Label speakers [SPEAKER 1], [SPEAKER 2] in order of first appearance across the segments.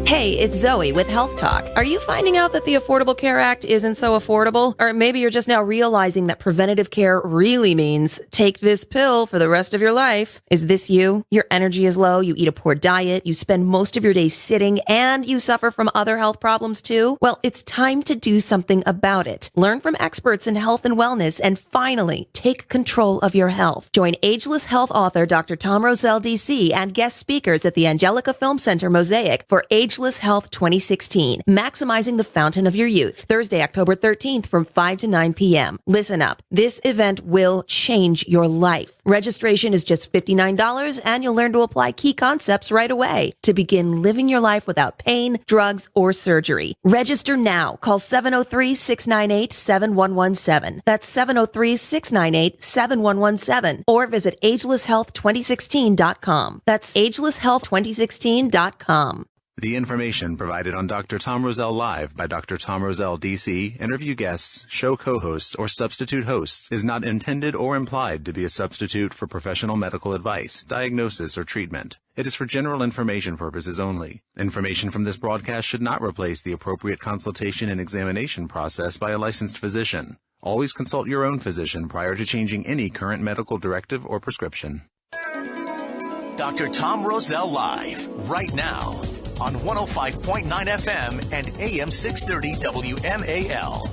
[SPEAKER 1] Hey, it's Zoe with Health Talk. Are you finding out that the Affordable Care Act isn't so affordable? Or maybe you're just now realizing that preventative care really means take this pill for the rest of your life. Is this you? Your energy is low, you eat a poor diet, you spend most of your days sitting, and you suffer from other health problems too? Well, it's time to do something about it. Learn from experts in health and wellness and finally take control of your health. Join Ageless Health author Dr. Tom Roselle, DC, and guest speakers at the Angelica Film Center Mosaic for Ageless Health 2016, maximizing the fountain of your youth. Thursday, October 13th from 5 to 9 p.m. Listen up. This event will change your life. Registration is just $59 and you'll learn to apply key concepts right away to begin living your life without pain, drugs, or surgery. Register now. Call 703-698-7117. That's 703-698-7117. Or visit agelesshealth2016.com. That's agelesshealth2016.com.
[SPEAKER 2] The information provided on Dr. Tom Roselle Live by Dr. Tom Roselle, D.C., interview guests, show co-hosts, or substitute hosts is not intended or implied to be a substitute for professional medical advice, diagnosis, or treatment. It is for general information purposes only. Information from this broadcast should not replace the appropriate consultation and examination process by a licensed physician. Always consult your own physician prior to changing any current medical directive or prescription.
[SPEAKER 3] Dr. Tom Roselle Live, right now, on 105.9 FM and AM 630 WMAL.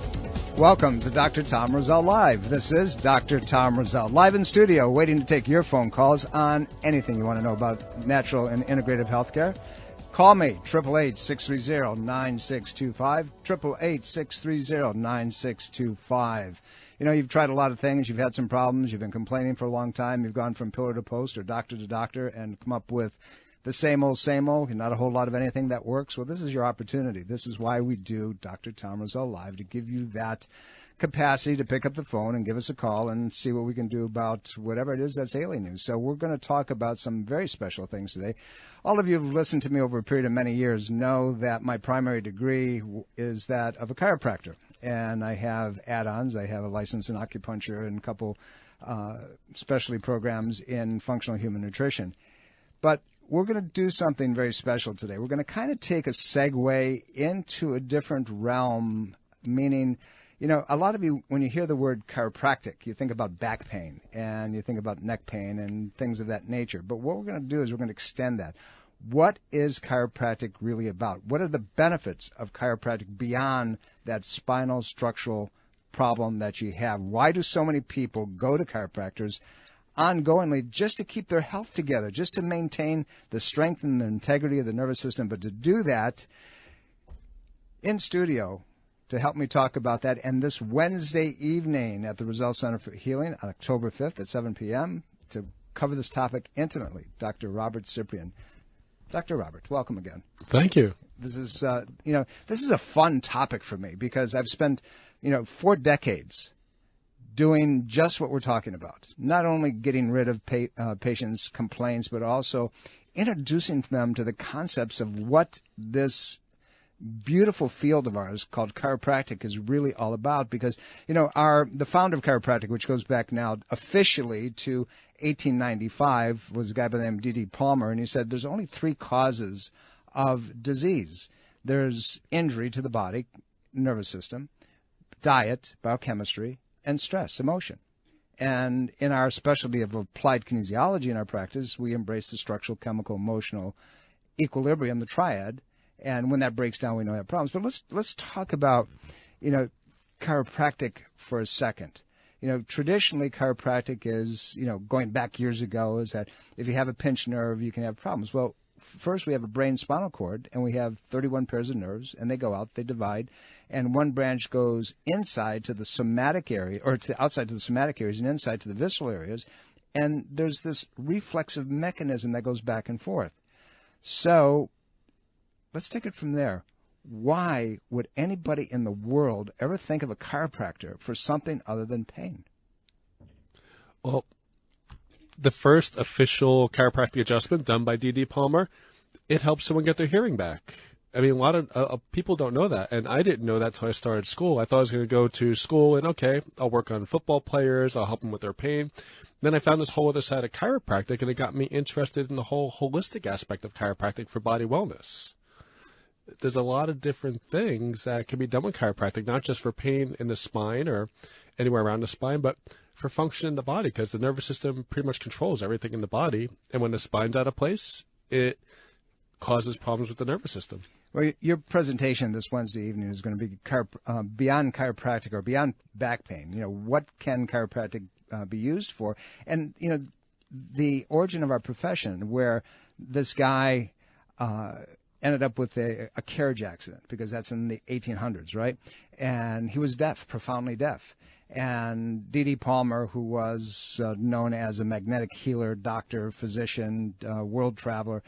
[SPEAKER 4] Welcome to Dr. Tom Roselle Live. This is Dr. Tom Roselle, live in studio, waiting to take your phone calls on anything you want to know about natural and integrative healthcare. Call me, 888-630-9625, 888-630-9625. You know, you've tried a lot of things, you've had some problems, you've been complaining for a long time, you've gone from pillar to post or doctor to doctor and come up with the same old, not a whole lot of anything that works. Well, this is your opportunity. This is why we do Dr. Tom Roselle Live, to give you that capacity to pick up the phone and give us a call and see what we can do about whatever it is that's ailing you. So we're going to talk about some very special things today. All of you who've listened to me over a period of many years know that my primary degree is that of a chiropractor. And I have add-ons. I have a license in acupuncture and a couple specialty programs in functional human nutrition. But we're going to do something very special today. We're going to kind of take a segue into a different realm, meaning, you know, a lot of you, when you hear the word chiropractic, you think about back pain and you think about neck pain and things of that nature. But what we're going to do is we're going to extend that. What is chiropractic really about? What are the benefits of chiropractic beyond that spinal structural problem that you have? Why do so many people go to chiropractors ongoingly just to keep their health together, just to maintain the strength and the integrity of the nervous system? But to do that, in studio to help me talk about that, and this Wednesday evening at the Roselle Center for Healing on October 5th at 7 p.m. to cover this topic intimately, Dr. Robert Ciprian. Dr. Robert, welcome again.
[SPEAKER 5] Thank you.
[SPEAKER 4] This is, this is a fun topic for me because I've spent, 4 decades doing just what we're talking about, not only getting rid of patients' complaints, but also introducing them to the concepts of what this beautiful field of ours called chiropractic is really all about. Because, the founder of chiropractic, which goes back now officially to 1895, was a guy by the name of D.D. Palmer, and he said there's only 3 causes of disease. There's injury to the body, nervous system, diet, biochemistry, and stress, emotion. And in our specialty of applied kinesiology in our practice, we embrace the structural, chemical, emotional equilibrium, the triad. And when that breaks down, we know we have problems. But let's talk about, chiropractic for a second. Traditionally, chiropractic is, going back years ago, is that if you have a pinched nerve, you can have problems. Well, first we have a brain spinal cord, and we have 31 pairs of nerves, and they go out, they divide, and one branch goes inside to the somatic area, or to outside to the somatic areas and inside to the visceral areas, and there's this reflexive mechanism that goes back and forth. So let's take it from there. Why would anybody in the world ever think of a chiropractor for something other than pain?
[SPEAKER 5] Well, the first official chiropractic adjustment done by D.D. Palmer, it helps someone get their hearing back. I mean, a lot of people don't know that, and I didn't know that until I started school. I thought I was going to go to school and, okay, I'll work on football players, I'll help them with their pain. Then I found this whole other side of chiropractic, and it got me interested in the whole holistic aspect of chiropractic for body wellness. there's a lot of different things that can be done with chiropractic, not just for pain in the spine or anywhere around the spine, but for function in the body, because the nervous system pretty much controls everything in the body. And when the spine's out of place, it causes problems with the nervous system.
[SPEAKER 4] Well, your presentation this Wednesday evening is going to be beyond chiropractic or beyond back pain. What can chiropractic be used for? And, the origin of our profession, where this guy ended up with a carriage accident, because that's in the 1800s, right? And he was deaf, profoundly deaf. And D.D. Palmer, who was known as a magnetic healer, doctor, physician, world traveler,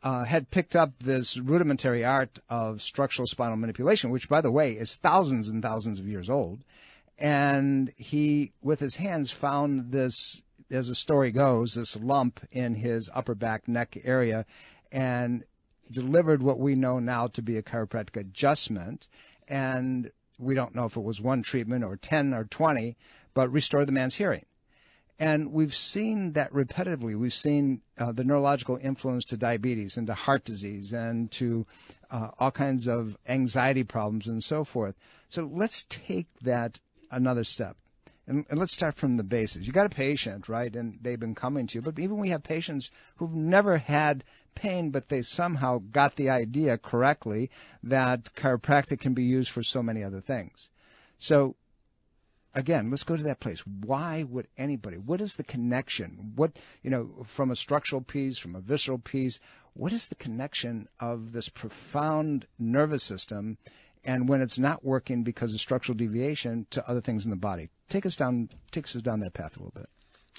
[SPEAKER 4] had picked up this rudimentary art of structural spinal manipulation, which, by the way, is thousands and thousands of years old. And he, with his hands, found this, as the story goes, this lump in his upper back neck area, and delivered what we know now to be a chiropractic adjustment. And we don't know if it was one treatment or 10 or 20, but restored the man's hearing. And we've seen that repetitively. We've seen the neurological influence to diabetes and to heart disease and to all kinds of anxiety problems and so forth. So let's take that another step. And let's start from the basics. You got a patient, right, and they've been coming to you. But even we have patients who've never had pain, but they somehow got the idea correctly that chiropractic can be used for so many other things. So, again, let's go to that place. Why would anybody? What is the connection? What, from a structural piece, from a visceral piece, what is the connection of this profound nervous system, and when it's not working because of structural deviation, to other things in the body? Takes us down that path a little bit.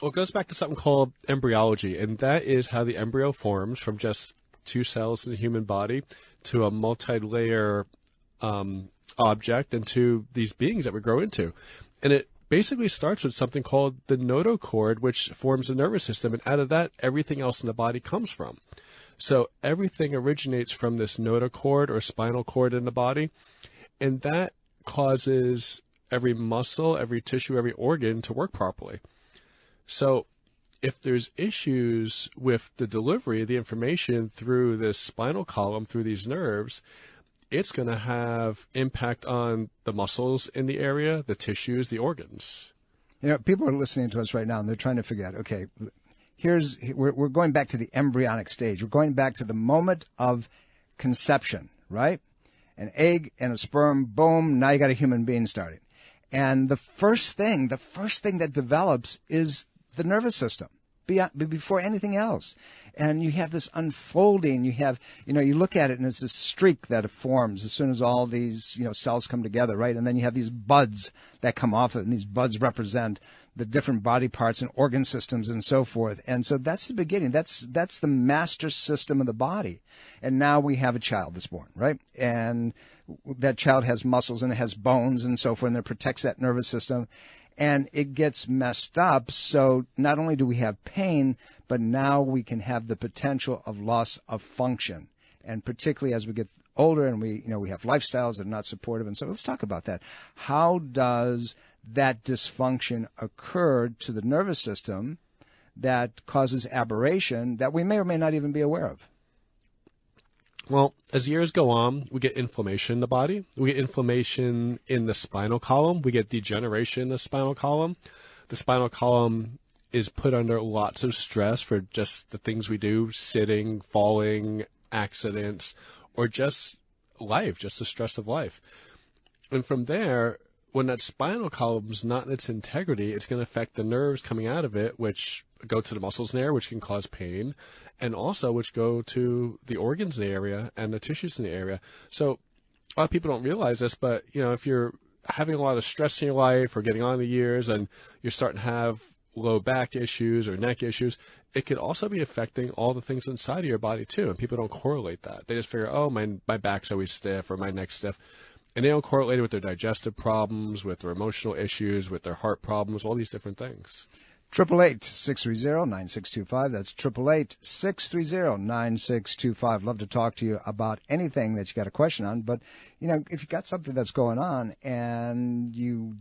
[SPEAKER 5] Well, it goes back to something called embryology, and that is how the embryo forms from just 2 cells in the human body to a multi-layer object into these beings that we grow into. And it basically starts with something called the notochord, which forms the nervous system, and out of that, everything else in the body comes from. So everything originates from this notochord or spinal cord in the body, and that causes every muscle, every tissue, every organ to work properly. So if there's issues with the delivery of the information through this spinal column, through these nerves, it's going to have impact on the muscles in the area, the tissues, the organs.
[SPEAKER 4] People are listening to us right now, and they're trying to figure out, okay, we're going back to the embryonic stage. We're going back to the moment of conception, right? An egg and a sperm, boom, now you got a human being starting. And the first thing that develops is the nervous system before anything else. And you have this unfolding. You have, you look at it and it's this streak that forms as soon as all these, cells come together, right? And then you have these buds that come off it, and these buds represent the different body parts and organ systems and so forth. And so that's the beginning. That's the master system of the body. And now we have a child that's born, right? And that child has muscles and it has bones and so forth, and it protects that nervous system. And it gets messed up, so not only do we have pain, but now we can have the potential of loss of function. And particularly as we get older and we have lifestyles that are not supportive. And so let's talk about that. How does that dysfunction occur to the nervous system that causes aberration that we may or may not even be aware of?
[SPEAKER 5] Well, as years go on, we get inflammation in the body. We get inflammation in the spinal column. We get degeneration in the spinal column. The spinal column is put under lots of stress for just the things we do, sitting, falling, accidents, or just life, just the stress of life. And from there, when that spinal column's not in its integrity, it's going to affect the nerves coming out of it, which go to the muscles in there, which can cause pain, and also which go to the organs in the area and the tissues in the area. So a lot of people don't realize this, but, if you're having a lot of stress in your life or getting on in the years and you're starting to have low back issues or neck issues, it could also be affecting all the things inside of your body too. And people don't correlate that. They just figure, oh, my back's always stiff or my neck's stiff. And they don't correlate it with their digestive problems, with their emotional issues, with their heart problems, all these different things.
[SPEAKER 4] 888-630-9625. That's 888-630-9625. Love to talk to you about anything that you got a question on. But, if you got something that's going on and you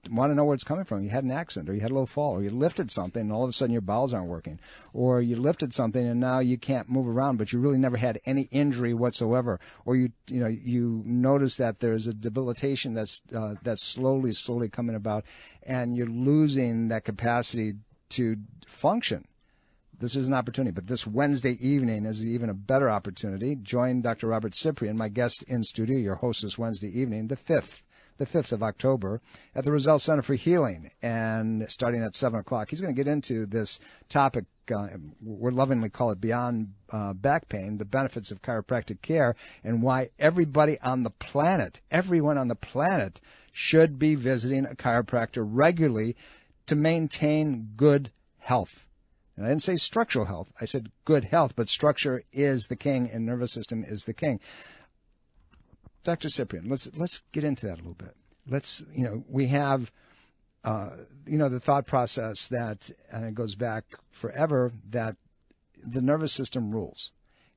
[SPEAKER 4] want to know where it's coming from. You had an accident, or you had a little fall, or you lifted something and all of a sudden your bowels aren't working, or you lifted something and now you can't move around, but you really never had any injury whatsoever, or you notice that there's a debilitation that's slowly coming about, and you're losing that capacity to function. This is an opportunity, but this Wednesday evening is even a better opportunity. Join Dr. Robert Ciprian, my guest in studio, your host this Wednesday evening, the 5th of October, at the Roselle Center for Healing, and starting at 7 o'clock. He's going to get into this topic, we lovingly call it Beyond Back Pain, the benefits of chiropractic care, and why everyone on the planet should be visiting a chiropractor regularly to maintain good health. And I didn't say structural health. I said good health, but structure is the king and nervous system is the king. Dr. Ciprian, let's get into that a little bit. We have, the thought process that, and it goes back forever, that the nervous system rules.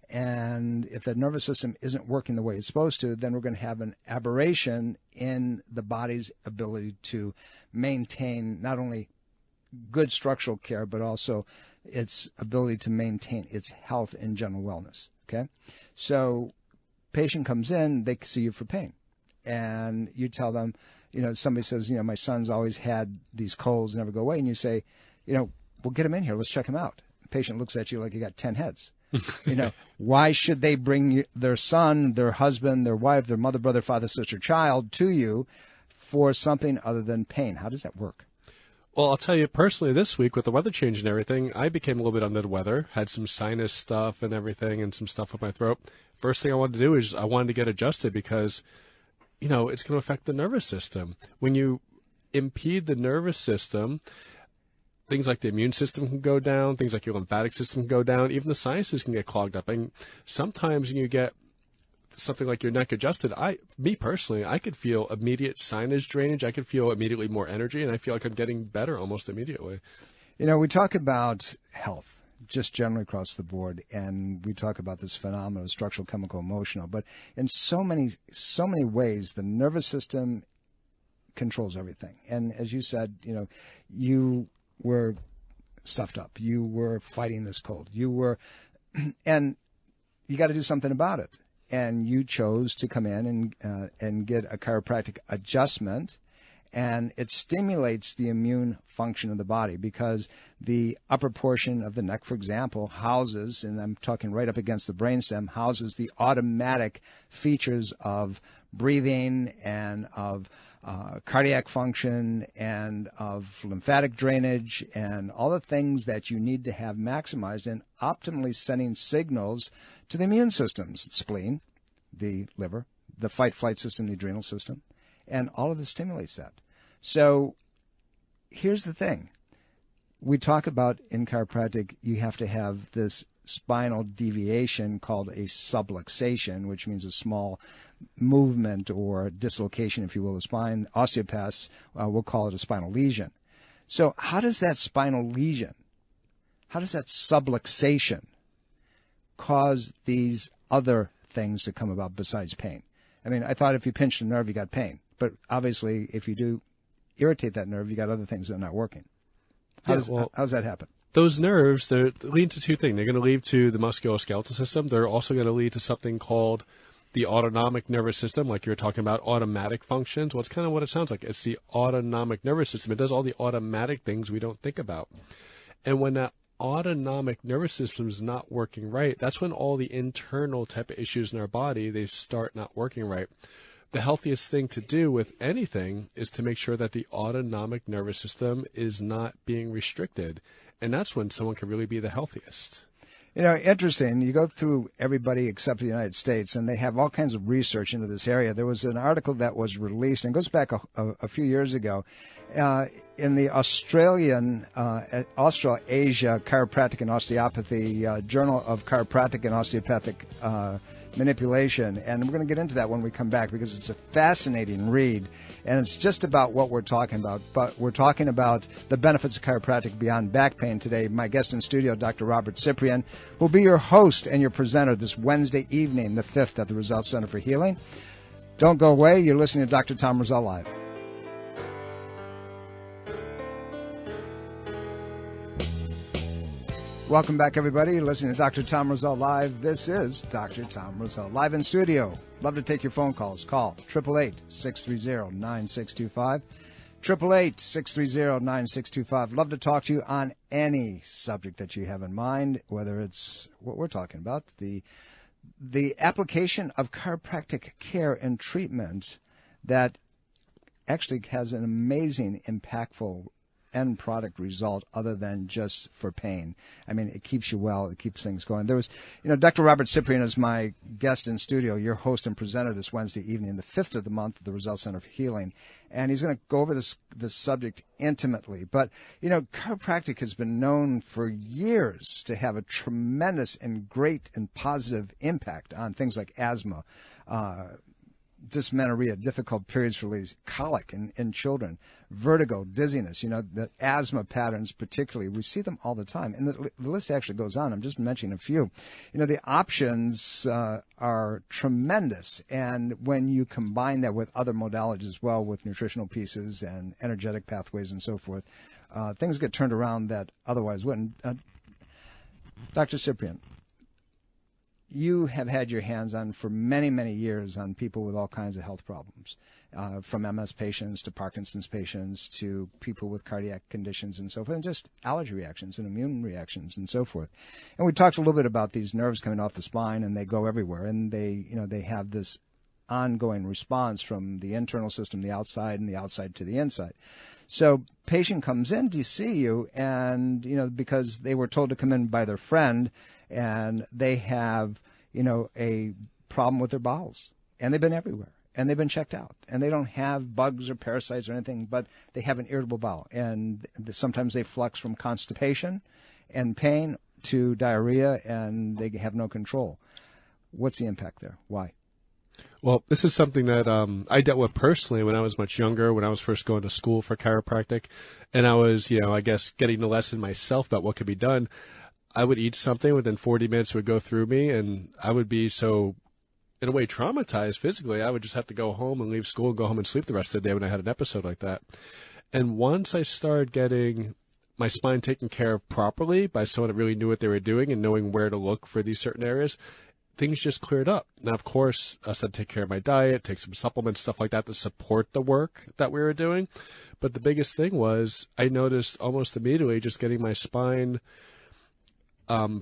[SPEAKER 4] And if the nervous system isn't working the way it's supposed to, then we're going to have an aberration in the body's ability to maintain not only good structural care, but also its ability to maintain its health and general wellness. Okay? So patient comes in, they see you for pain. And you tell them, somebody says, my son's always had these colds, never go away. And you say, we'll get him in here. Let's check him out. The patient looks at you like you got 10 heads. Why should they bring their son, their husband, their wife, their mother, brother, father, sister, child to you for something other than pain? How does that work?
[SPEAKER 5] Well, I'll tell you personally, this week with the weather change and everything, I became a little bit under the weather, had some sinus stuff and everything and some stuff with my throat. First thing I wanted to do is I wanted to get adjusted because, it's going to affect the nervous system. When you impede the nervous system, things like the immune system can go down, things like your lymphatic system can go down, even the sinuses can get clogged up. And sometimes when you get something like your neck adjusted, me personally, I could feel immediate sinus drainage. I could feel immediately more energy, and I feel like I'm getting better almost immediately.
[SPEAKER 4] We talk about health just generally across the board, and we talk about this phenomenon of structural, chemical, emotional, but in so many ways, the nervous system controls everything. And as you said, you were stuffed up. You were fighting this cold. And you got to do something about it. And you chose to come in and get a chiropractic adjustment, and it stimulates the immune function of the body because the upper portion of the neck, for example, houses, and I'm talking right up against the brainstem, houses the automatic features of breathing and of cardiac function and of lymphatic drainage and all the things that you need to have maximized and optimally sending signals to the immune systems, the spleen, the liver, the fight-flight system, the adrenal system, and all of this stimulates that. So here's the thing. We talk about in chiropractic, you have to have this spinal deviation called a subluxation, which means a small movement or dislocation, if you will, of the spine. Osteopaths will call it a spinal lesion. So how does that spinal lesion, how does that subluxation cause these other things to come about besides pain? I mean, I thought if you pinched a nerve, you got pain. But obviously, if you do irritate that nerve, you got other things that are not working. How does that happen?
[SPEAKER 5] Those nerves, they lead to two things. They're going to lead to the musculoskeletal system. They're also going to lead to something called the autonomic nervous system, like you're talking about automatic functions. Well, it's kind of what it sounds like. It's the autonomic nervous system. It does all the automatic things we don't think about. And when that autonomic nervous system is not working right, that's when all the internal type of issues in our body, they start not working right. The healthiest thing to do with anything is to make sure that the autonomic nervous system is not being restricted. And that's when someone can really be the healthiest.
[SPEAKER 4] Interesting. You go through everybody except the United States, and they have all kinds of research into this area. There was an article that was released, and it goes back a few years ago, in the Australasia Chiropractic and Osteopathy Journal of Chiropractic and Osteopathic Manipulation. And we're going to get into that when we come back because it's a fascinating read, and it's just about what we're talking about. But we're talking about the benefits of chiropractic beyond back pain today. My guest in studio, Dr. Robert Ciprian, will be your host and your presenter this Wednesday evening, the 5th, at the Roselle Center for Healing. Don't go away. You're listening to Dr. Tom Roselle Live. Welcome back, everybody. You're listening to Dr. Tom Roselle Live. This is Dr. Tom Roselle live in studio. Love to take your phone calls. Call 888-630-9625. 888-630-9625. Love to talk to you on any subject that you have in mind, whether it's what we're talking about, the application of chiropractic care and treatment that actually has an amazing, impactful end product result other than just for pain. I mean, it keeps you well. It keeps things going. There was, Dr. Robert Ciprian is my guest in studio, your host and presenter this Wednesday evening, the 5th of the month at the Roselle Center for Healing. And he's going to go over this subject intimately. But, chiropractic has been known for years to have a tremendous and great and positive impact on things like asthma, dysmenorrhea, difficult periods for ladies, colic in children, vertigo, dizziness, the asthma patterns particularly. We see them all the time. And the list actually goes on. I'm just mentioning a few. The options are tremendous. And when you combine that with other modalities as well, with nutritional pieces and energetic pathways and so forth, things get turned around that otherwise wouldn't. Dr. Ciprian, you have had your hands on for many, many years on people with all kinds of health problems, from MS patients to Parkinson's patients to people with cardiac conditions and so forth, and just allergy reactions and immune reactions and so forth. And we talked a little bit about these nerves coming off the spine, and they go everywhere, and they have this ongoing response from the internal system, the outside, and the outside to the inside. So patient comes in to see you, and because they were told to come in by their friend, and they have a problem with their bowels, and they've been everywhere, and they've been checked out, and they don't have bugs or parasites or anything, but they have an irritable bowel, and sometimes they flux from constipation and pain to diarrhea, and they have no control. What's the impact there? Why?
[SPEAKER 5] Well, this is something that I dealt with personally when I was much younger, when I was first going to school for chiropractic, and I was, I guess, getting the lesson myself about what could be done. I would eat something, within 40 minutes it would go through me, and I would be so, in a way, traumatized physically. I would just have to go home and leave school and go home and sleep the rest of the day when I had an episode like that. And once I started getting my spine taken care of properly by someone that really knew what they were doing and knowing where to look for these certain areas, things just cleared up. Now, of course, I said take care of my diet, take some supplements, stuff like that to support the work that we were doing. But the biggest thing was I noticed almost immediately just getting my spine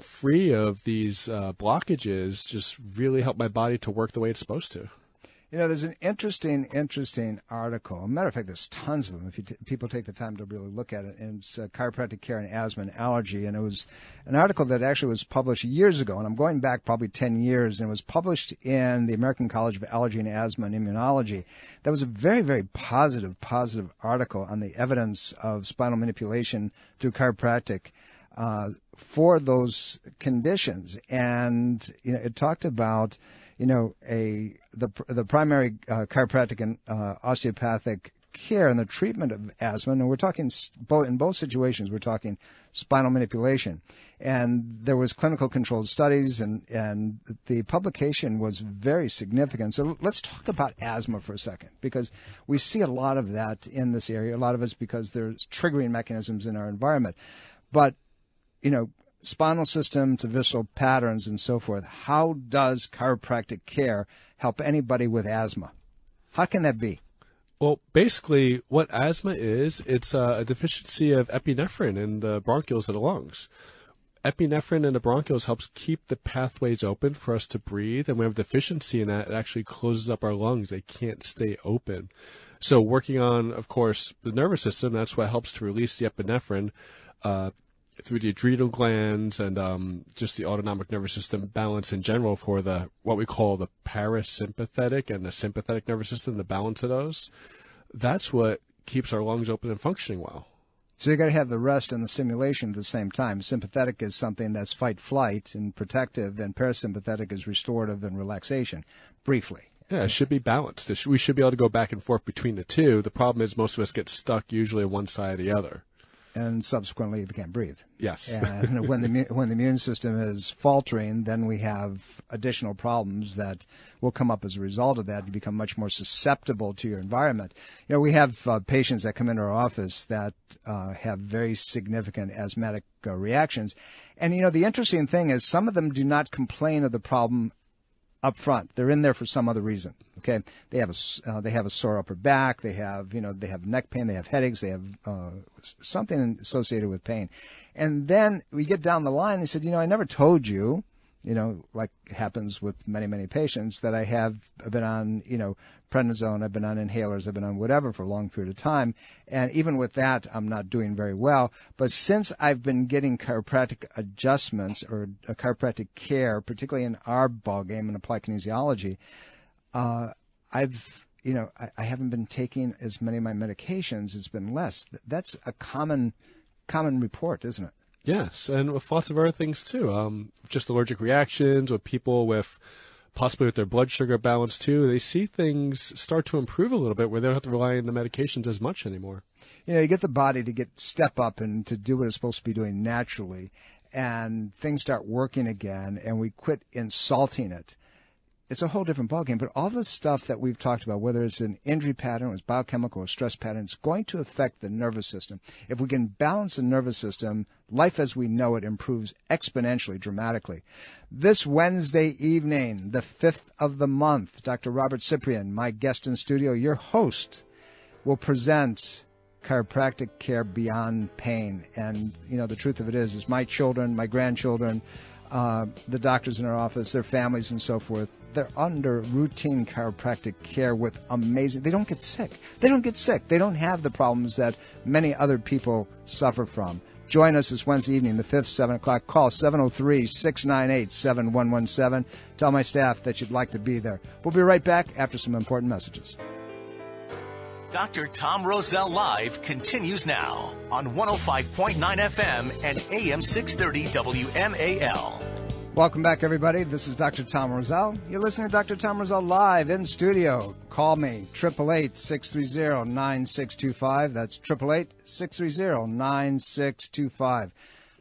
[SPEAKER 5] free of these blockages just really helped my body to work the way it's supposed to.
[SPEAKER 4] There's an interesting article. As a matter of fact, there's tons of them if people take the time to really look at it. And it's Chiropractic Care and Asthma and Allergy. And it was an article that actually was published years ago. And I'm going back probably 10 years. And it was published in the American College of Allergy and Asthma and Immunology. That was a very, very positive article on the evidence of spinal manipulation through chiropractic for those conditions. And it talked about the primary chiropractic and osteopathic care and the treatment of asthma. And we're talking in both situations, we're talking spinal manipulation. And there was clinical controlled studies, and the publication was very significant. So let's talk about asthma for a second, because we see a lot of that in this area. A lot of it's because there's triggering mechanisms in our environment. But spinal system to visceral patterns and so forth. How does chiropractic care help anybody with asthma? How can that be?
[SPEAKER 5] Well, basically, what asthma is, it's a deficiency of epinephrine in the bronchioles of the lungs. Epinephrine in the bronchioles helps keep the pathways open for us to breathe, and when we have deficiency in that, it actually closes up our lungs. They can't stay open. So working on, of course, the nervous system, that's what helps to release the epinephrine through the adrenal glands and just the autonomic nervous system balance in general for what we call the parasympathetic and the sympathetic nervous system, the balance of those. That's what keeps our lungs open and functioning well.
[SPEAKER 4] So you got to have the rest and the stimulation at the same time. Sympathetic is something that's fight-flight and protective, and parasympathetic is restorative and relaxation, briefly.
[SPEAKER 5] Yeah, it should be balanced. We should be able to go back and forth between the two. The problem is most of us get stuck usually on one side or the other.
[SPEAKER 4] and subsequently they can't breathe.
[SPEAKER 5] Yes.
[SPEAKER 4] And when the immune system is faltering, then we have additional problems that will come up as a result of that. You become much more susceptible to your environment. You know, we have patients that come into our office that have very significant asthmatic reactions. And, you know, the interesting thing is some of them do not complain of the problem up front. They're in there for some other reason. Okay, they have a sore upper back. They have neck pain. They have headaches. They have something associated with pain. And then we get down the line and said, I never told you, like happens with many, many patients, that I've been on, prednisone, I've been on inhalers, I've been on whatever for a long period of time. And even with that, I'm not doing very well. But since I've been getting chiropractic adjustments or chiropractic care, particularly in our ballgame in applied kinesiology, I haven't been taking as many of my medications. It's been less. That's a common report, isn't it?
[SPEAKER 5] Yes, and with lots of other things too. Just allergic reactions, with people with possibly with their blood sugar balance too. They see things start to improve a little bit where they don't have to rely on the medications as much anymore.
[SPEAKER 4] You get the body to step up and to do what it's supposed to be doing naturally, and things start working again, and we quit insulting it. It's a whole different ballgame. But all the stuff that we've talked about, whether it's an injury pattern, or it's biochemical or stress pattern, it's going to affect the nervous system. If we can balance the nervous system, life as we know it improves exponentially, dramatically. This Wednesday evening, the 5th of the month, Dr. Robert Ciprian, my guest in studio, your host, will present chiropractic care beyond pain. And, the truth of it is my children, my grandchildren, the doctors in our office, their families and so forth, they're under routine chiropractic care with amazing. They don't get sick. They don't have the problems that many other people suffer from. Join us this Wednesday evening, the 5th, 7 o'clock. Call 703-698-7117. Tell my staff that you'd like to be there. We'll be right back after some important messages.
[SPEAKER 3] Dr. Tom Roselle Live continues now on 105.9 FM and AM 630 WMAL.
[SPEAKER 4] Welcome back, everybody. This is Dr. Tom Roselle. You're listening to Dr. Tom Roselle live in studio. Call me, 888-630-9625. That's 888-630-9625.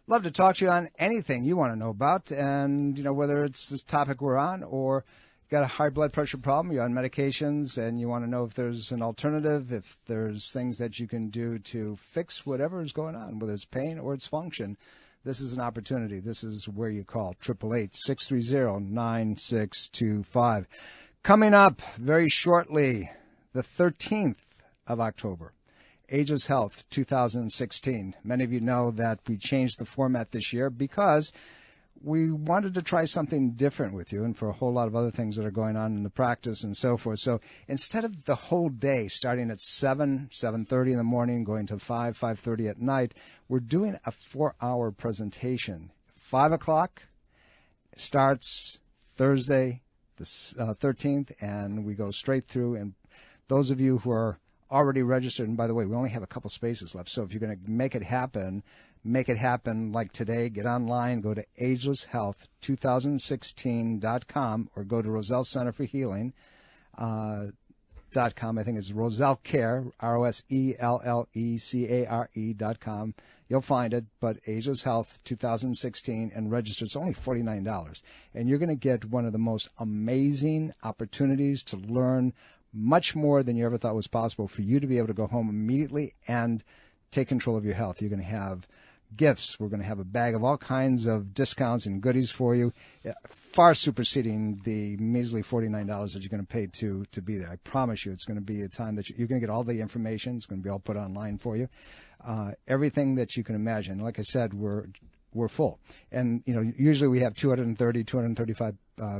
[SPEAKER 4] Love to talk to you on anything you want to know about, and, whether it's the topic we're on or got a high blood pressure problem, you're on medications, and you want to know if there's an alternative, if there's things that you can do to fix whatever is going on, whether it's pain or it's function. This is an opportunity. This is where you call, 888-630-9625. Coming up very shortly, the 13th of October, Ageless Health 2016. Many of you know that we changed the format this year because we wanted to try something different with you, and for a whole lot of other things that are going on in the practice and so forth. So instead of the whole day starting at 7:30 in the morning, going to 5:30 at night, we're doing a 4-hour presentation. 5 o'clock starts Thursday, the 13th, and we go straight through. And those of you who are already registered, and by the way, we only have a couple spaces left, so if you're going to make it happen like today. Get online, go to agelesshealth2016.com or go to Roselle Center for Healing .com. I think it's Roselle Care, ROSELLECARE.com. You'll find it, but Ageless Health 2016 and register. It's only $49, and you're going to get one of the most amazing opportunities to learn much more than you ever thought was possible for you to be able to go home immediately and take control of your health. You're going to have gifts. We're going to have a bag of all kinds of discounts and goodies for you, far superseding the measly $49 that you're going to pay to be there. I promise you it's going to be a time that you're going to get all the information. It's going to be all put online for you. Everything that you can imagine. Like I said, we're full. And, usually we have 235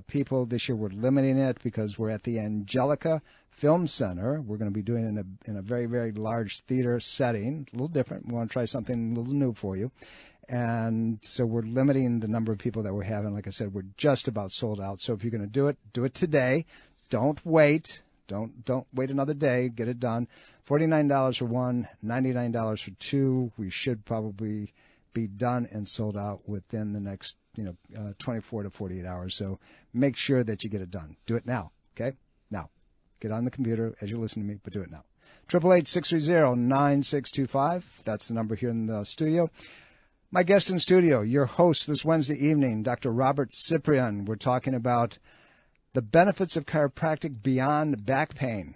[SPEAKER 4] people. This year we're limiting it because we're at the Angelica Film Center. We're going to be doing it in a very, very large theater setting, a little different. We want to try something a little new for you. And so we're limiting the number of people that we're having. Like I said, we're just about sold out. So if you're going to do it today. Don't wait. Don't wait another day. Get it done. $49 for one, $99 for two. We should probably be done and sold out within the next 24 to 48 hours. So make sure that you get it done. Do it now, okay? Now. Get on the computer as you listen to me, but do it now. 888-630-9625. That's the number here in the studio. My guest in studio, your host this Wednesday evening, Dr. Robert Ciprian. We're talking about the benefits of chiropractic beyond back pain.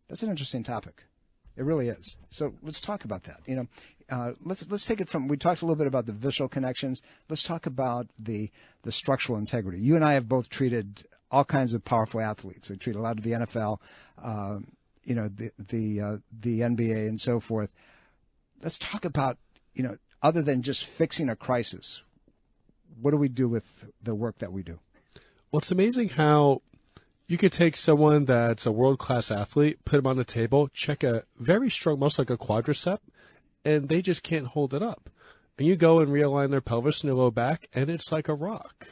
[SPEAKER 4] That's an interesting topic. It really is. So let's talk about that. Let's take it from, we talked a little bit about the visceral connections. Let's talk about the structural integrity. You and I have both treated all kinds of powerful athletes. I treat a lot of the NFL, the NBA and so forth. Let's talk about, other than just fixing a crisis, what do we do with the work that we do?
[SPEAKER 5] Well, it's amazing how you could take someone that's a world-class athlete, put them on the table, check a very strong muscle like a quadricep, and they just can't hold it up. And you go and realign their pelvis and their low back, and it's like a rock.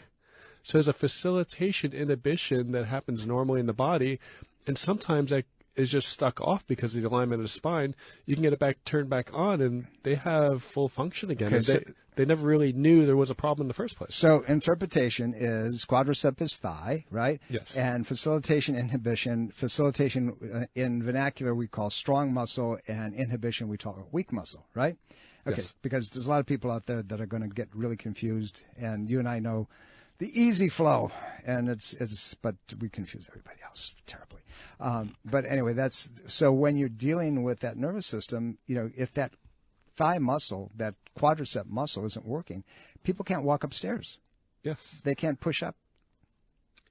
[SPEAKER 5] So there's a facilitation inhibition that happens normally in the body, and sometimes that is just stuck off because of the alignment of the spine. You can get it turned back on, and they have full function again.
[SPEAKER 4] Okay,
[SPEAKER 5] and they never really knew there was a problem in the first place.
[SPEAKER 4] So interpretation is quadricep is thigh, right?
[SPEAKER 5] Yes.
[SPEAKER 4] And facilitation inhibition, in vernacular we call strong muscle, and inhibition we call weak muscle, right? Okay,
[SPEAKER 5] Yes.
[SPEAKER 4] Because there's a lot of people out there that are going to get really confused, and you and I know the easy flow, and but we confuse everybody else terribly. But anyway, so when you're dealing with that nervous system, if that thigh muscle, that quadricep muscle isn't working, people can't walk upstairs.
[SPEAKER 5] Yes.
[SPEAKER 4] They can't push up.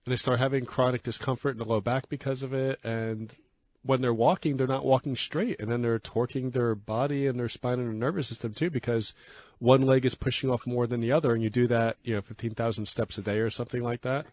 [SPEAKER 5] And they start having chronic discomfort in the low back because of it, and when they're walking, they're not walking straight, and then they're torquing their body and their spine and their nervous system too, because one leg is pushing off more than the other, and you do that, 15,000 steps a day or something like that,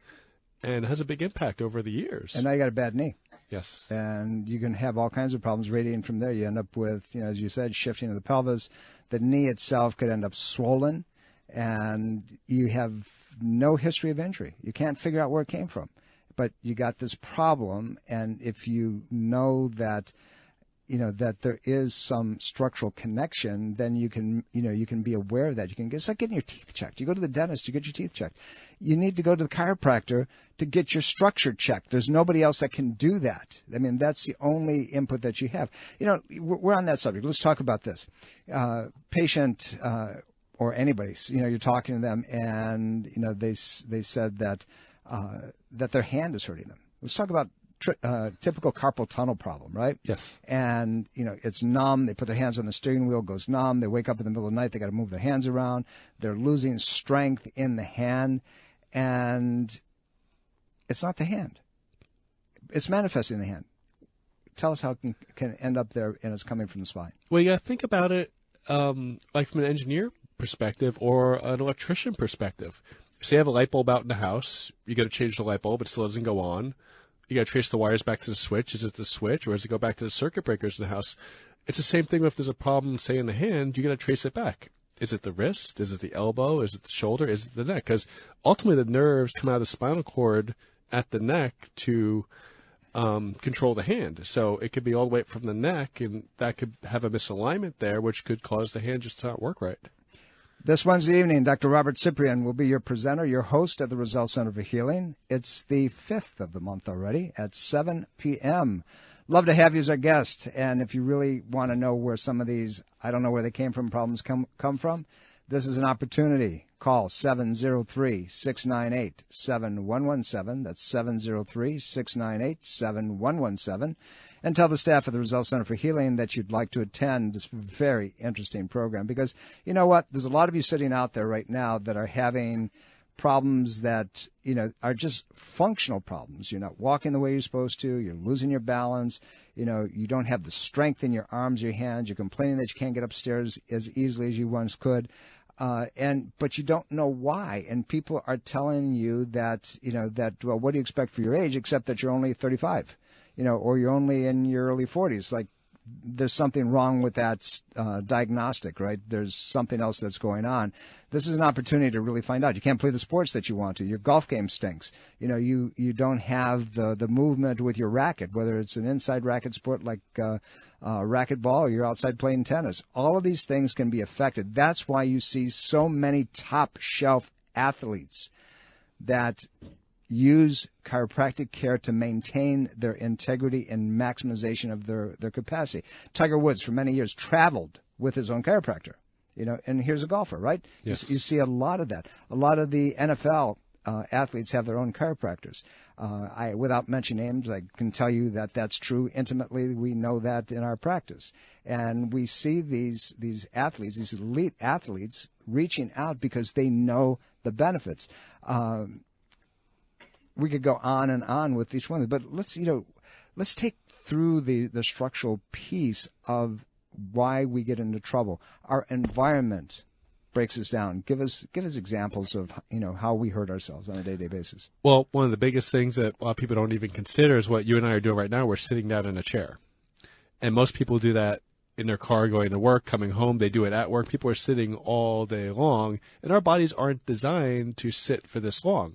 [SPEAKER 5] and it has a big impact over the years.
[SPEAKER 4] And now you got a bad knee.
[SPEAKER 5] Yes.
[SPEAKER 4] And you can have all kinds of problems radiating from there. You end up with, as you said, shifting of the pelvis. The knee itself could end up swollen, and you have no history of injury. You can't figure out where it came from. But you got this problem, and if you know that, that there is some structural connection, then you can be aware of that. It's like getting your teeth checked. You go to the dentist, you get your teeth checked. You need to go to the chiropractor to get your structure checked. There's nobody else that can do that. I mean, that's the only input that you have. We're on that subject. Let's talk about this. Patient or anybody, you're talking to them, and they said that their hand is hurting them. Let's talk about typical carpal tunnel problem, right?
[SPEAKER 5] Yes.
[SPEAKER 4] And, it's numb. They put their hands on the steering wheel, goes numb. They wake up in the middle of the night. They got to move their hands around. They're losing strength in the hand, and it's not the hand. It's manifesting in the hand. Tell us how it can end up there, and it's coming from the spine.
[SPEAKER 5] Well, you got to think about it like from an engineer perspective or an electrician perspective. Say you have a light bulb out in the house, you got to change the light bulb, it still doesn't go on. You got to trace the wires back to the switch. Is it the switch, or does it go back to the circuit breakers in the house? It's the same thing if there's a problem, say, in the hand, you got to trace it back. Is it the wrist? Is it the elbow? Is it the shoulder? Is it the neck? Because ultimately the nerves come out of the spinal cord at the neck to control the hand. So it could be all the way up from the neck, and that could have a misalignment there, which could cause the hand just to not work right.
[SPEAKER 4] This Wednesday evening, Dr. Robert Ciprian will be your presenter, your host at the Roselle Center for Healing. It's the 5th of the month already at 7 p.m. Love to have you as our guest. And if you really want to know where some of these, I don't know where they came from, problems come from, this is an opportunity. Call 703-698-7117. That's 703-698-7117. And tell the staff at the Roselle Center for Healing that you'd like to attend this very interesting program. Because you know what? There's a lot of you sitting out there right now that are having problems that, are just functional problems. You're not walking the way you're supposed to. You're losing your balance. You don't have the strength in your arms, your hands. You're complaining that you can't get upstairs as easily as you once could. But you don't know why. And people are telling you that, well, what do you expect for your age, except that you're only 35, or you're only in your early 40s. Like, there's something wrong with that diagnostic, right? There's something else that's going on. This is an opportunity to really find out. You can't play the sports that you want to. Your golf game stinks. You don't have the movement with your racket, whether it's an inside racket sport like racquetball, or you're outside playing tennis. All of these things can be affected. That's why you see so many top shelf athletes that, use chiropractic care to maintain their integrity and maximization of their capacity. Tiger Woods, for many years, traveled with his own chiropractor. And here's a golfer, right?
[SPEAKER 5] Yes.
[SPEAKER 4] You see a lot of that. A lot of the NFL athletes have their own chiropractors. Without mentioning names, I can tell you that that's true intimately. We know that in our practice. And we see these athletes, these elite athletes, reaching out because they know the benefits. We could go on and on with each one, but let's take through the structural piece of why we get into trouble. Our environment breaks us down. Give us examples of how we hurt ourselves on a day-to-day basis.
[SPEAKER 5] Well, one of the biggest things that a lot of people don't even consider is what you and I are doing right now. We're sitting down in a chair, and most people do that in their car going to work, coming home. They do it at work. People are sitting all day long, and our bodies aren't designed to sit for this long.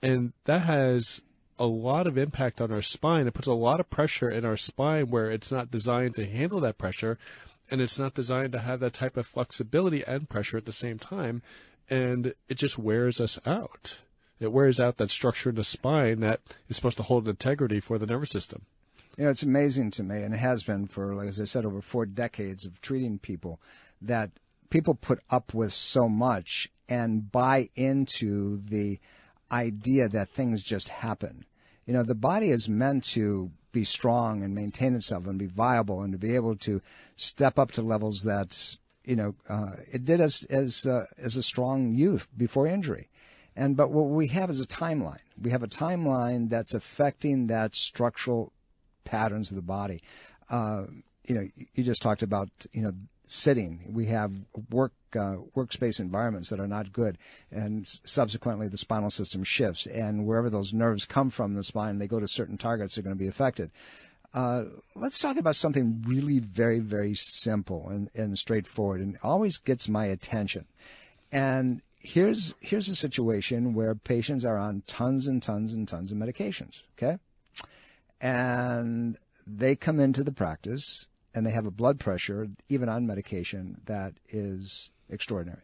[SPEAKER 5] And that has a lot of impact on our spine. It puts a lot of pressure in our spine where it's not designed to handle that pressure, and it's not designed to have that type of flexibility and pressure at the same time, and it just wears us out. It wears out that structure in the spine that is supposed to hold integrity for the nervous system.
[SPEAKER 4] It's amazing to me, and it has been for, like as I said, over 4 decades of treating people, that people put up with so much and buy into the idea that things just happen. The body is meant to be strong and maintain itself and be viable and to be able to step up to levels that, it did as a strong youth before injury. But what we have is a timeline. We have a timeline that's affecting that structural patterns of the body. You just talked about, sitting. We have workspace environments that are not good, and subsequently the spinal system shifts, and wherever those nerves come from in the spine, they go to certain targets that are going to be affected. Let's talk about something really very, very simple and straightforward, and always gets my attention. And here's a situation where patients are on tons and tons and tons of medications, okay? And they come into the practice, and they have a blood pressure, even on medication, that is extraordinary.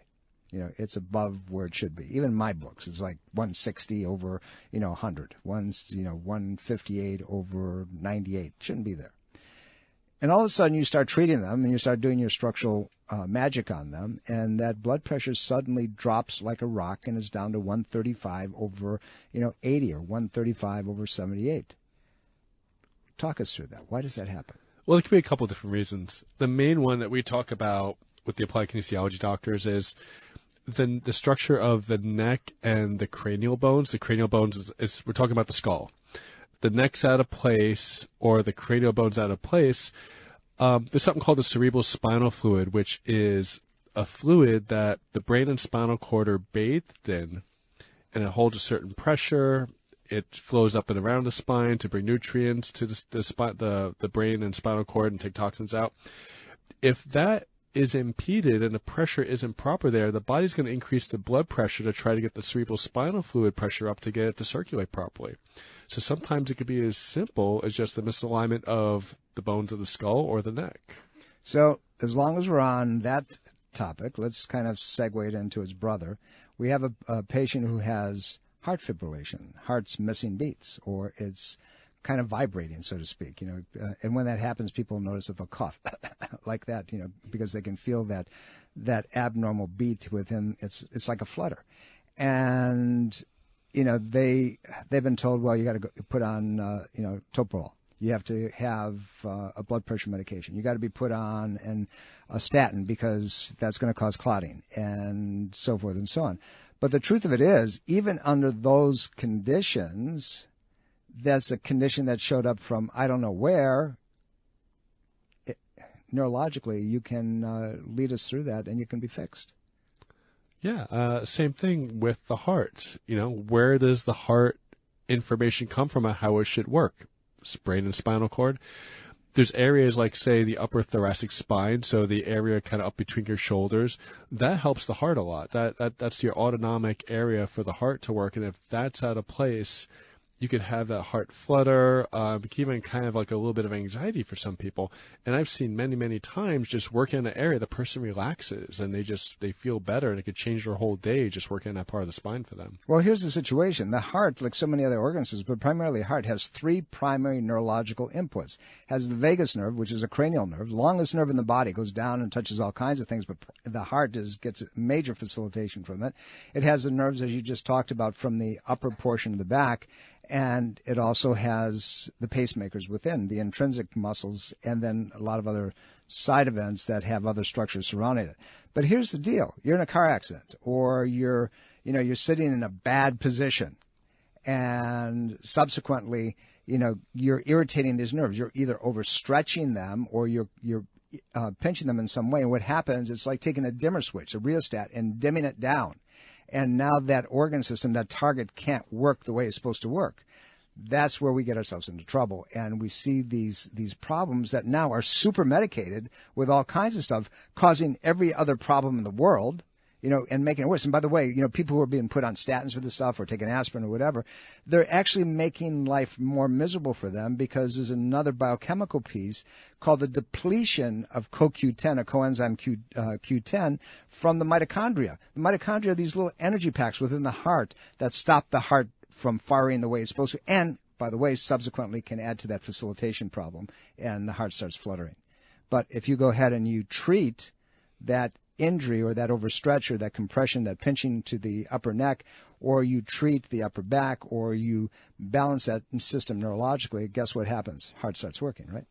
[SPEAKER 4] It's above where it should be. Even in my books, it's like 160 over, 100. 158 over 98. Shouldn't be there. And all of a sudden, you start treating them, and you start doing your structural magic on them, and that blood pressure suddenly drops like a rock and is down to 135 over, 80 or 135 over 78. Talk us through that. Why does that happen?
[SPEAKER 5] Well, there could be a couple of different reasons. The main one that we talk about with the applied kinesiology doctors is the structure of the neck and the cranial bones. The cranial bones is we're talking about the skull. The neck's out of place or the cranial bone's out of place. There's something called the cerebral spinal fluid, which is a fluid that the brain and spinal cord are bathed in, and it holds a certain pressure. It flows up and around the spine to bring nutrients to the brain and spinal cord and take toxins out. If that is impeded and the pressure isn't proper there, the body's going to increase the blood pressure to try to get the cerebral spinal fluid pressure up to get it to circulate properly. So sometimes it could be as simple as just a misalignment of the bones of the skull or the neck.
[SPEAKER 4] So as long as we're on that topic, let's kind of segue it into its brother. We have a patient who has heart fibrillation, heart's missing beats, or it's kind of vibrating, so to speak, and when that happens, people notice that they'll cough like that, because they can feel that abnormal beat within. It's like a flutter, and they've been told, well, you got to put on Toprol. You have to have a blood pressure medication. You got to be put on a statin because that's going to cause clotting, and so forth and so on. But the truth of it is, even under those conditions, that's a condition that showed up from I don't know where. Neurologically, you can lead us through that, and you can be fixed.
[SPEAKER 5] Yeah, same thing with the heart. Where does the heart information come from on how it should work? It's brain and spinal cord. There's areas like, say, the upper thoracic spine, so the area kind of up between your shoulders. That helps the heart a lot. That's your autonomic area for the heart to work, and if that's out of place, you could have that heart flutter, even kind of like a little bit of anxiety for some people. And I've seen many, many times just working in an area, the person relaxes and they feel better, and it could change their whole day just working in that part of the spine for them.
[SPEAKER 4] Well, here's the situation. The heart, like so many other organ systems, but primarily the heart, has three primary neurological inputs. It has the vagus nerve, which is a cranial nerve, longest nerve in the body, goes down and touches all kinds of things, but the heart gets major facilitation from it. It has the nerves, as you just talked about, from the upper portion of the back, and it also has the pacemakers within, the intrinsic muscles, and then a lot of other side events that have other structures surrounding it. But here's the deal. You're in a car accident, or you're sitting in a bad position, and subsequently, you're irritating these nerves. You're either overstretching them or you're pinching them in some way. And what happens, it's like taking a dimmer switch, a rheostat, and dimming it down. And now that organ system, that target, can't work the way it's supposed to work. That's where we get ourselves into trouble. And we see these problems that now are super medicated with all kinds of stuff, causing every other problem in the world, and making it worse. And by the way, people who are being put on statins for this stuff or taking aspirin or whatever, they're actually making life more miserable for them, because there's another biochemical piece called the depletion of CoQ10, a coenzyme Q10, from the mitochondria. The mitochondria are these little energy packs within the heart that stop the heart from firing the way it's supposed to, and, by the way, subsequently can add to that facilitation problem, and the heart starts fluttering. But if you go ahead and you treat that injury or that overstretch or that compression, that pinching to the upper neck, or you treat the upper back, or you balance that system neurologically, guess what happens? Heart starts working, right?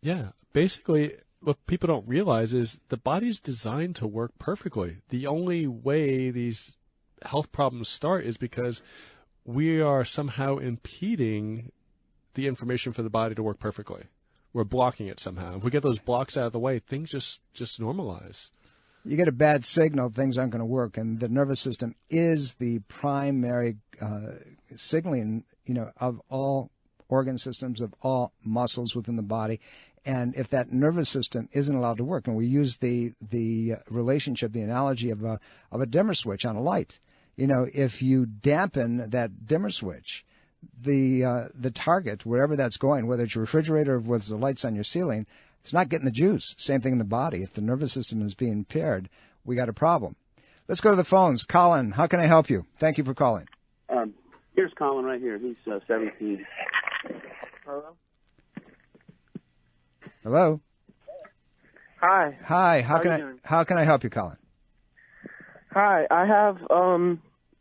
[SPEAKER 5] Yeah. Basically, what people don't realize is the body's designed to work perfectly. The only way these health problems start is because we are somehow impeding the information for the body to work perfectly. We're blocking it somehow. If we get those blocks out of the way, things just normalize.
[SPEAKER 4] You get a bad signal, things aren't going to work, and the nervous system is the primary signaling, of all organ systems, of all muscles within the body. And if that nervous system isn't allowed to work, and we use the relationship, the analogy of a dimmer switch on a light, if you dampen that dimmer switch, the target, wherever that's going, whether it's your refrigerator or whether it's the lights on your ceiling, it's not getting the juice. Same thing in the body. If the nervous system is being impaired, we got a problem. Let's go to the phones. Colin, how can I help you? Thank you for calling.
[SPEAKER 6] Here's Colin right here. He's 17. Hello?
[SPEAKER 4] Hello?
[SPEAKER 6] Hi.
[SPEAKER 4] Hi.
[SPEAKER 6] How
[SPEAKER 4] can I help you, Colin?
[SPEAKER 6] Hi. I have,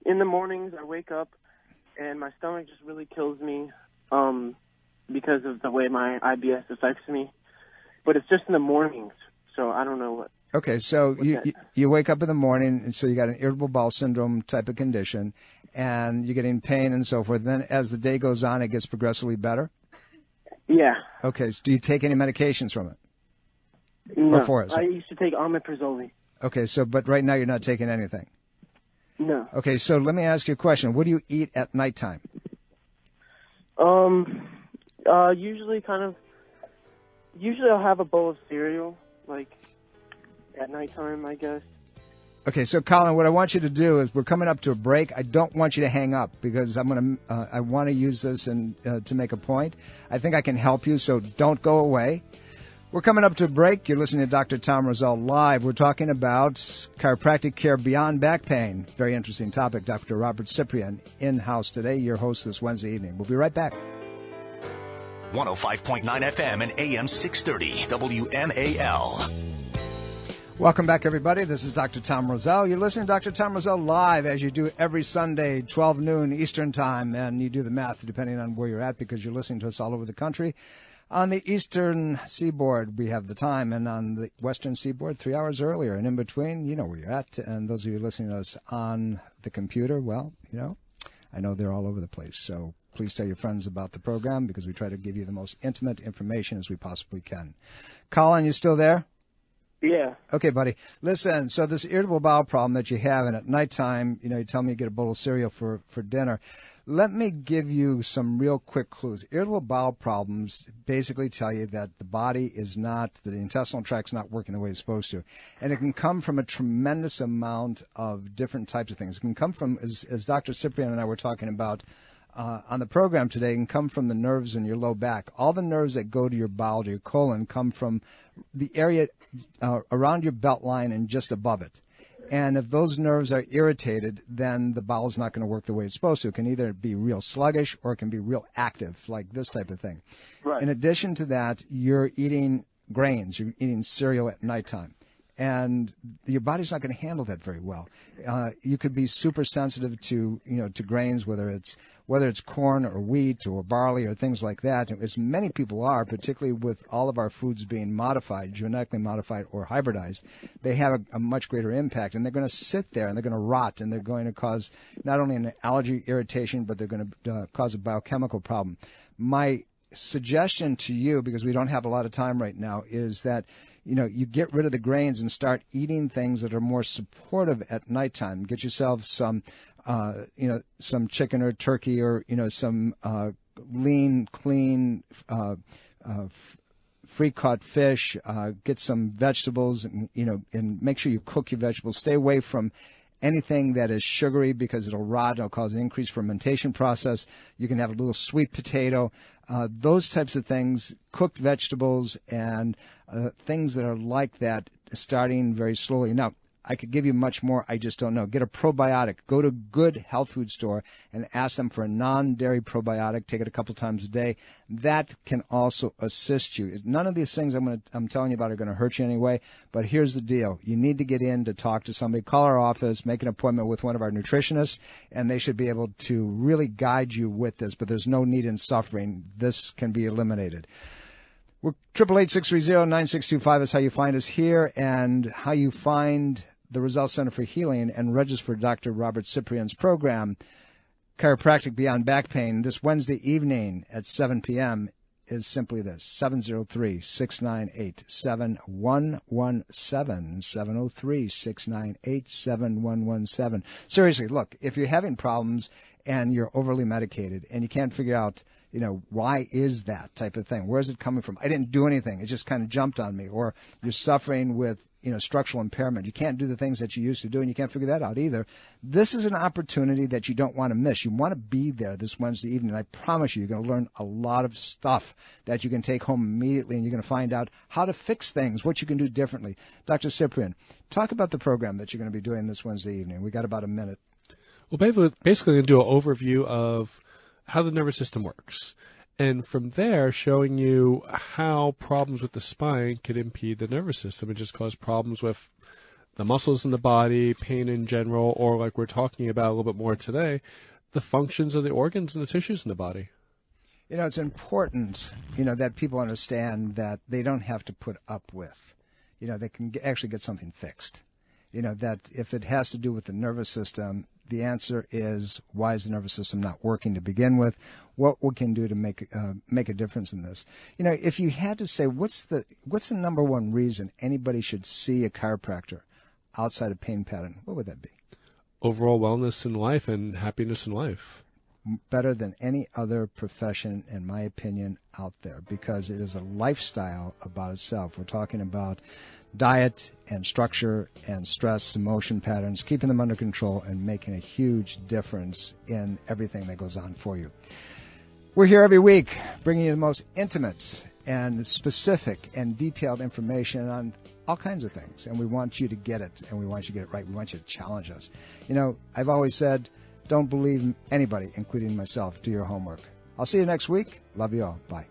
[SPEAKER 6] in the mornings I wake up and my stomach just really kills me because of the way my IBS affects me. But it's just in the mornings, so I don't know what. Okay, so you wake up in the morning, and so you got an irritable bowel syndrome type of condition, and you're getting pain and so forth. Then as the day goes on, it gets progressively better? Yeah. Okay, so do you take any medications from it? No, for it? I used to take omeprazole.
[SPEAKER 4] Okay, but right now you're not taking anything?
[SPEAKER 6] No.
[SPEAKER 4] Okay, so let me ask you a question. What do you eat at nighttime?
[SPEAKER 6] Usually I'll have a bowl of cereal, like, at nighttime, I guess.
[SPEAKER 4] Okay, so Colin, what I want you to do is we're coming up to a break. I don't want you to hang up because I want to use this to make a point. I think I can help you, so don't go away. We're coming up to a break. You're listening to Dr. Tom Roselle Live. We're talking about chiropractic care beyond back pain. Very interesting topic. Dr. Robert Ciprian in-house today, your host this Wednesday evening. We'll be right back.
[SPEAKER 3] 105.9 FM and AM 630 WMAL.
[SPEAKER 4] Welcome back, everybody. This is Dr. Tom Roselle. You're listening to Dr. Tom Roselle Live, as you do every Sunday, 12 noon Eastern Time, and you do the math depending on where you're at because you're listening to us all over the country. On the Eastern Seaboard, we have the time, and on the Western Seaboard, 3 hours earlier. And in between, you know where you're at. And those of you listening to us on the computer, well, I know they're all over the place. So please tell your friends about the program because we try to give you the most intimate information as we possibly can. Colin, you still there?
[SPEAKER 6] Yeah.
[SPEAKER 4] Okay, buddy. Listen, so this irritable bowel problem that you have, and at nighttime, you tell me you get a bowl of cereal for dinner. Let me give you some real quick clues. Irritable bowel problems basically tell you that the body is not, the intestinal tract's not working the way it's supposed to. And it can come from a tremendous amount of different types of things. It can come from, as Dr. Ciprian and I were talking about on the program today can come from the nerves in your low back. All the nerves that go to your bowel, to your colon, come from the area around your belt line and just above it. And if those nerves are irritated, then the bowel's not going to work the way it's supposed to. It can either be real sluggish or it can be real active, like this type of thing.
[SPEAKER 6] Right.
[SPEAKER 4] In addition to that, you're eating grains. You're eating cereal at nighttime. And your body's not going to handle that very well. You could be super sensitive to grains, whether it's corn or wheat or barley or things like that. As many people are, particularly with all of our foods being modified, genetically modified or hybridized, they have a much greater impact. And they're going to sit there and they're going to rot and they're going to cause not only an allergy irritation, but they're going to cause a biochemical problem. My suggestion to you, because we don't have a lot of time right now, is that you get rid of the grains and start eating things that are more supportive at nighttime. Get yourself some chicken or turkey or, some lean, clean, free-caught fish. Get some vegetables, and make sure you cook your vegetables. Stay away from anything that is sugary because it'll rot. It'll cause an increased fermentation process. You can have a little sweet potato. Those types of things, cooked vegetables and things that are like that, starting very slowly. Now, I could give you much more. I just don't know. Get a probiotic. Go to a good health food store and ask them for a non-dairy probiotic. Take it a couple times a day. That can also assist you. None of these things I'm telling you about are going to hurt you anyway. But here's the deal. You need to get in to talk to somebody. Call our office. Make an appointment with one of our nutritionists, and they should be able to really guide you with this. But there's no need in suffering. This can be eliminated. We're 888-630-9625 is how you find us here, and how you find the Roselle Center for Healing and register for Dr. Robert Ciprian's program, Chiropractic Beyond Back Pain. This Wednesday evening at 7 p.m. is simply this, 703-698-7117, 703-698-7117. Seriously, look, if you're having problems and you're overly medicated and you can't figure out, why is that type of thing? Where is it coming from? I didn't do anything. It just kind of jumped on me. Or you're suffering with, structural impairment. You can't do the things that you used to do, and you can't figure that out either. This is an opportunity that you don't want to miss. You want to be there this Wednesday evening. I promise you're going to learn a lot of stuff that you can take home immediately, and you're going to find out how to fix things, what you can do differently. Dr. Ciprian, talk about the program that you're going to be doing this Wednesday evening. We got about a minute.
[SPEAKER 5] Well, basically going to do an overview of how the nervous system works. And from there, showing you how problems with the spine could impede the nervous system and just cause problems with the muscles in the body, pain in general, or like we're talking about a little bit more today, the functions of the organs and the tissues in the body.
[SPEAKER 4] It's important, that people understand that they don't have to put up with. They can actually get something fixed. That if it has to do with the nervous system, the answer is, why is the nervous system not working to begin with? What we can do to make a difference in this? If you had to say, what's the number one reason anybody should see a chiropractor outside of pain pattern, what would that be?
[SPEAKER 5] Overall wellness in life and happiness in life.
[SPEAKER 4] Better than any other profession, in my opinion, out there, because it is a lifestyle about itself. We're talking about diet and structure and stress, emotion patterns, keeping them under control and making a huge difference in everything that goes on for you. We're here every week bringing you the most intimate and specific and detailed information on all kinds of things, and we want you to get it, and we want you to get it right. We want you to challenge us. I've always said, don't believe anybody, including myself. Do your homework. I'll see you next week. Love you all. Bye.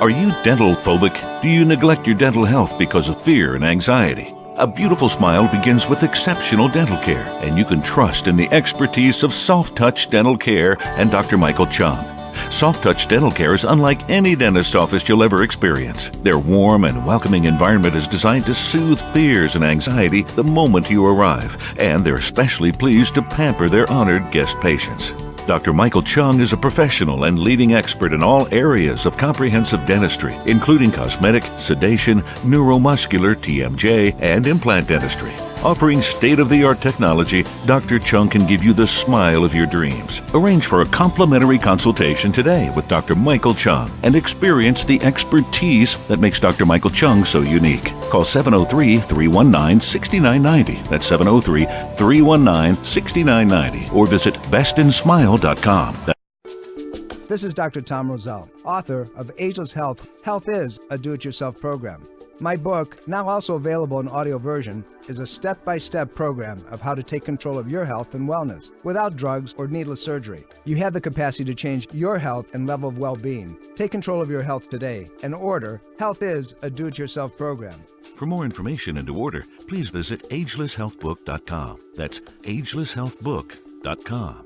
[SPEAKER 7] Are you dental phobic? Do you neglect your dental health because of fear and anxiety? A beautiful smile begins with exceptional dental care, and you can trust in the expertise of Soft Touch Dental Care and Dr. Michael Chung. Soft Touch Dental Care is unlike any dentist office you'll ever experience. Their warm and welcoming environment is designed to soothe fears and anxiety the moment you arrive, and they're especially pleased to pamper their honored guest patients. Dr. Michael Chung is a professional and leading expert in all areas of comprehensive dentistry, including cosmetic, sedation, neuromuscular, TMJ, and implant dentistry. Offering state-of-the-art technology, Dr. Chung can give you the smile of your dreams. Arrange for a complimentary consultation today with Dr. Michael Chung and experience the expertise that makes Dr. Michael Chung so unique. Call 703-319-6990. That's 703-319-6990. Or visit bestinsmile.com.
[SPEAKER 4] This is Dr. Tom Roselle, author of Ageless Health. Health is a do-it-yourself program. My book, now also available in audio version, is a step-by-step program of how to take control of your health and wellness without drugs or needless surgery. You have the capacity to change your health and level of well-being. Take control of your health today and order Health is a do-it-yourself program.
[SPEAKER 7] For more information and to order, please visit agelesshealthbook.com. That's agelesshealthbook.com.